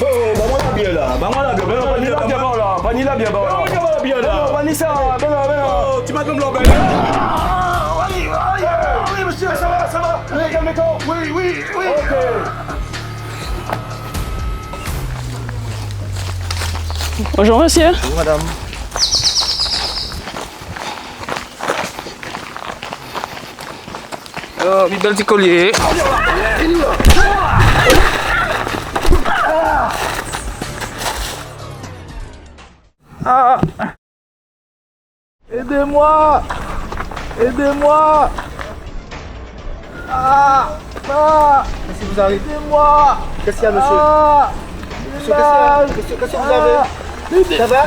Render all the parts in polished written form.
Oh, bah moi la bière là. Bah moi la bière. Vanilla bien bon là. Vanilla bien bon là. Vanilla bien là. Vanessa, ben là. Oh, tu m'as comme l'eau, ben là. Oui, monsieur, ça va, ça va. Oui, calme-toi. Oui. Ok. Bonjour monsieur. Bonjour madame. Oh, mi bel petit collier. Aidez-moi. Qu'est-ce qui vous arrive? Aidez-moi. Qu'est-ce qu'il y a, monsieur? Monsieur, qu'est-ce que vous avez? Ça va?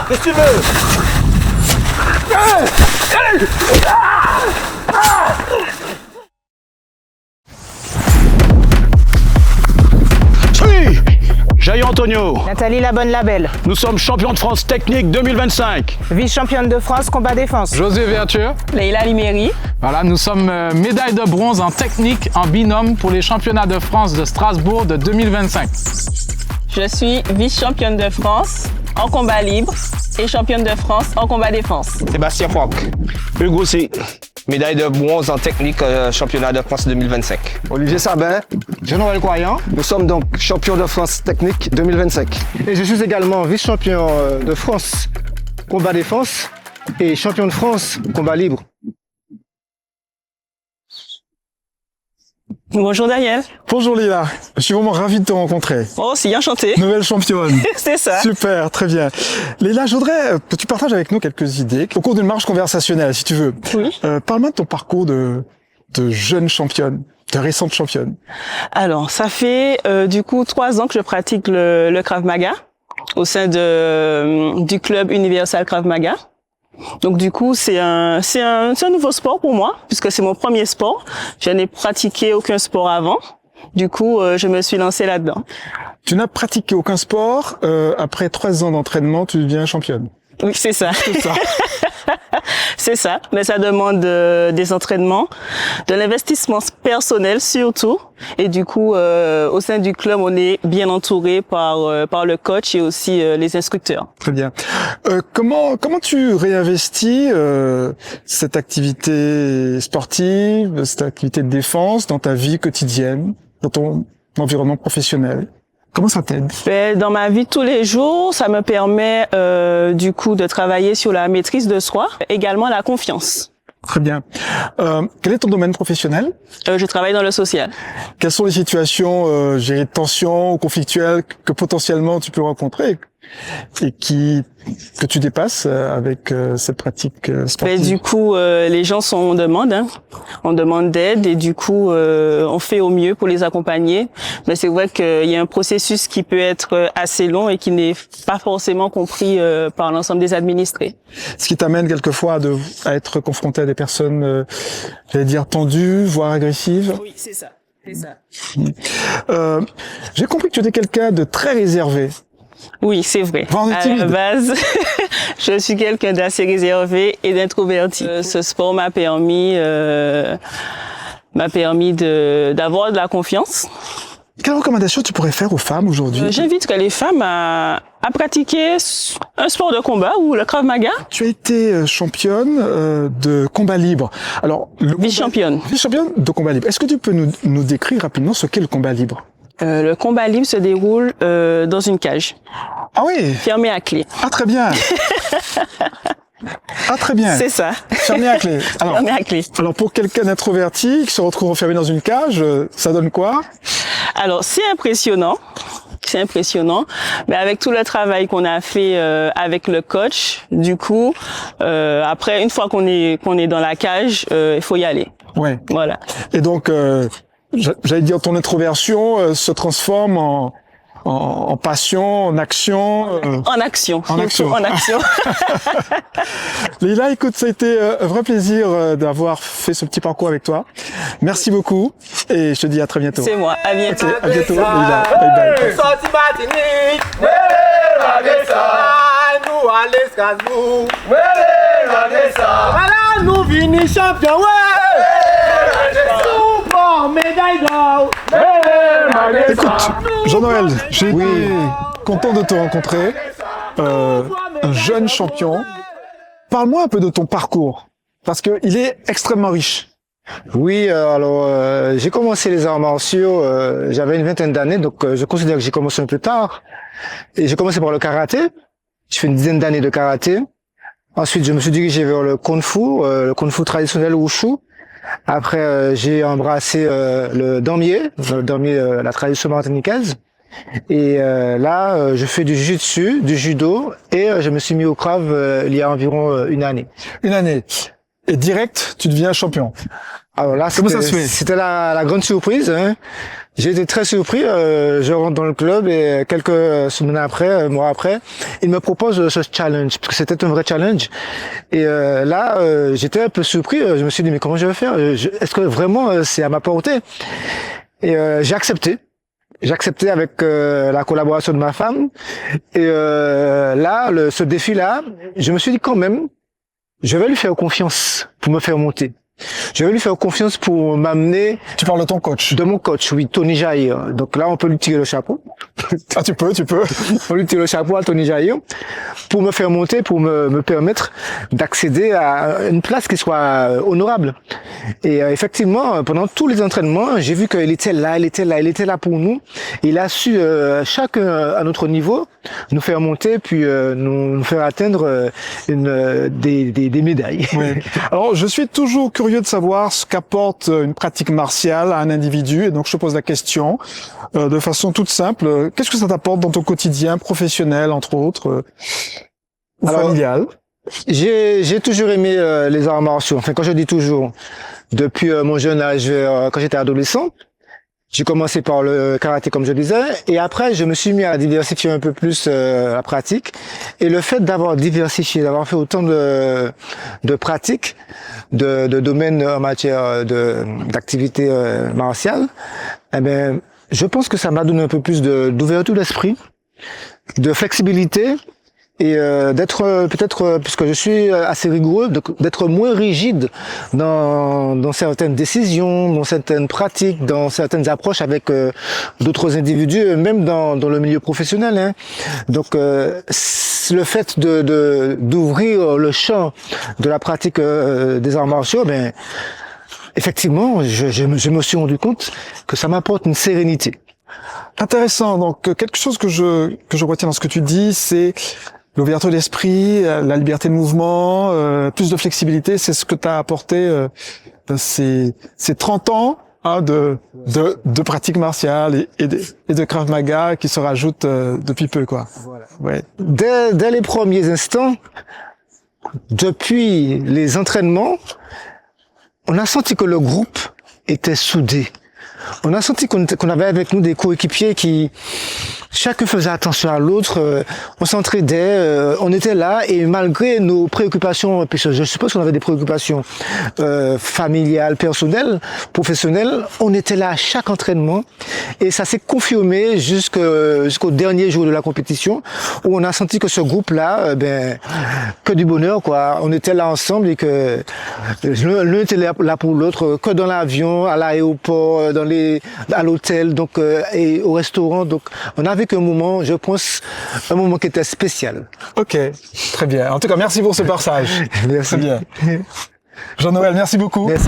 Qu'est-ce que tu veux? Jaillot Antonio, Nathalie La Bonne Labelle, nous sommes champions de France technique 2025. vice-championne de France combat défense. Josué Vertueux. Leïla Liméry. Voilà, nous sommes médaille de bronze en technique en binôme pour les championnats de France de Strasbourg de 2025. Je suis vice-championne de France en combat libre et championne de France en combat défense. Sébastien Foc. Hugo C. Médaille de bronze en technique championnat de France 2025. Olivier Sabin, Jean-Noël Croyant. Nous sommes donc champions de France technique 2025. Et je suis également vice-champion de France combat défense et champion de France combat libre. Bonjour Daniel. Bonjour Lila, je suis vraiment ravi de te rencontrer. Oh, si, enchanté. Nouvelle championne. C'est ça. Super, très bien. Lila, je voudrais que tu partages avec nous quelques idées au cours d'une marche conversationnelle, si tu veux. Oui. Parle-moi de ton parcours de jeune championne, de récente championne. Alors, ça fait du coup 3 ans que je pratique le Krav Maga au sein du club Universal Krav Maga. Donc du coup, c'est un nouveau sport pour moi puisque c'est mon premier sport. Je n'ai pratiqué aucun sport avant. Du coup, je me suis lancée là-dedans. Tu n'as pratiqué aucun sport. Après 3 ans d'entraînement, tu deviens championne. Oui, c'est ça. C'est ça. C'est ça. Mais ça demande des entraînements, de l'investissement personnel surtout. Et du coup, au sein du club, on est bien entouré par le coach et aussi les instructeurs. Très bien. Comment tu réinvestis cette activité sportive, cette activité de défense dans ta vie quotidienne, dans ton environnement professionnel? Comment ça t'aide? Dans ma vie de tous les jours, ça me permet du coup de travailler sur la maîtrise de soi, également la confiance. Très bien. Quel est ton domaine professionnel? Je travaille dans le social. Quelles sont les situations de tension ou conflictuelles que potentiellement tu peux rencontrer et que tu dépasses avec cette pratique sportive? Du coup, les gens sont en demande, hein. On demande d'aide et du coup, on fait au mieux pour les accompagner. Mais c'est vrai qu'il y a un processus qui peut être assez long et qui n'est pas forcément compris par l'ensemble des administrés. Ce qui t'amène quelquefois à être confronté à des personnes, j'allais dire tendues, voire agressives. Oui, c'est ça. C'est ça. J'ai compris que tu étais quelqu'un de très réservé. Oui, c'est vrai. À la base, je suis quelqu'un d'assez réservé et d'introverti. Ce sport m'a permis d'avoir de la confiance. Quelle recommandation tu pourrais faire aux femmes aujourd'hui? J'invite les femmes à pratiquer un sport de combat ou le Krav Maga. Tu as été championne de combat libre. Alors, vice-championne. Vice-championne de combat libre. Est-ce que tu peux nous décrire rapidement ce qu'est le combat libre? Le combat libre se déroule dans une cage. Ah oui. Fermée à clé. Ah très bien. Ah très bien. C'est ça. Fermé à clé. Alors, fermé à clé. Alors pour quelqu'un d'introverti qui se retrouve enfermé dans une cage, ça donne quoi? Alors c'est impressionnant. C'est impressionnant, mais avec tout le travail qu'on a fait avec le coach, du coup, après une fois qu'on est dans la cage, il faut y aller. Ouais. Voilà. Et donc j'allais dire, ton introversion se transforme en passion, en action. En action. En action. En action. Leïla, écoute, ça a été un vrai plaisir d'avoir fait ce petit parcours avec toi. Merci beaucoup et je te dis à très bientôt. C'est moi. À bientôt. Ok, à bientôt, Leïla. Bye bye. Sorti Martinique, nous allez Strasbourg, voilà nous vini champion, super médaille d'or. Écoute, Jean-Noël, j'ai été content de te rencontrer, un jeune champion. Parle-moi un peu de ton parcours, parce que il est extrêmement riche. Oui, alors j'ai commencé les arts martiaux, j'avais une vingtaine d'années, donc je considère que j'ai commencé un peu tard. Et j'ai commencé par le karaté. J'ai fait une dizaine d'années de karaté. Ensuite, je me suis dirigé vers le kung fu traditionnel wushu. Après, j'ai embrassé le damier, la tradition martiniquaise. Et là, je fais du jiu-jitsu, du judo, et je me suis mis au Krav il y a environ une année. Une année. Et direct, tu deviens champion. Alors là, comment ça se fait? C'était la grande surprise. Hein. J'ai été très surpris. Je rentre dans le club et quelques semaines après, mois après, il me propose ce challenge parce que c'était un vrai challenge. Et là, j'étais un peu surpris. Je me suis dit mais comment je vais faire? Est-ce que vraiment c'est à ma portée? Et j'ai accepté. J'ai accepté avec la collaboration de ma femme. Et là, ce défi-là, je me suis dit quand même, je vais lui faire confiance pour me faire monter. Je vais lui faire confiance pour m'amener. Tu parles de ton coach? De mon coach, oui, Tony Jair. Donc là, on peut lui tirer le chapeau. Ah, tu peux. On peut lui tirer le chapeau à Tony Jair pour me faire monter, pour me permettre d'accéder à une place qui soit honorable. Et effectivement, pendant tous les entraînements, j'ai vu qu'il était là pour nous. Il a su, chacun à notre niveau, nous faire monter, puis nous faire atteindre des médailles. Oui. Alors, je suis toujours curieux de savoir ce qu'apporte une pratique martiale à un individu, et donc je te pose la question de façon toute simple. Qu'est-ce que ça t'apporte dans ton quotidien professionnel, entre autres, ou familial? J'ai toujours aimé les arts martiaux. Enfin, quand je dis toujours, depuis mon jeune âge, quand j'étais adolescent, j'ai commencé par le karaté, comme je disais, et après, je me suis mis à diversifier un peu plus la pratique. Et le fait d'avoir diversifié, d'avoir fait autant de pratiques, de domaines en matière d'activité martiale, eh ben, je pense que ça m'a donné un peu plus d'ouverture d'esprit, de flexibilité, et d'être peut-être, puisque je suis assez rigoureux, d'être moins rigide dans certaines décisions, dans certaines pratiques, dans certaines approches avec d'autres individus, même dans le milieu professionnel. Hein. Donc le fait d'ouvrir le champ de la pratique des arts martiaux, ben effectivement, je me suis rendu compte que ça m'apporte une sérénité. Intéressant. Donc quelque chose que je retiens dans ce que tu dis, c'est l'ouverture d'esprit, la liberté de mouvement, plus de flexibilité, c'est ce que t'as apporté ces 30 ans de pratique martiale et de Krav Maga qui se rajoutent depuis peu, quoi. Voilà. Ouais. Dès les premiers instants, depuis les entraînements, on a senti que le groupe était soudé. On a senti qu'on avait avec nous des coéquipiers qui chacun faisait attention à l'autre, on s'entraidait, on était là, et malgré nos préoccupations, puisque je suppose qu'on avait des préoccupations familiales, personnelles, professionnelles, on était là à chaque entraînement, et ça s'est confirmé jusqu'au dernier jour de la compétition, où on a senti que ce groupe-là, que du bonheur, quoi. On était là ensemble et que l'un était là pour l'autre, que dans l'avion, à l'aéroport, à l'hôtel, donc et au restaurant. Donc on a vécu un moment, je pense, un moment qui était spécial. Ok, très bien. En tout cas, merci pour ce partage. Merci. Très bien. Jean-Noël, merci beaucoup. Merci.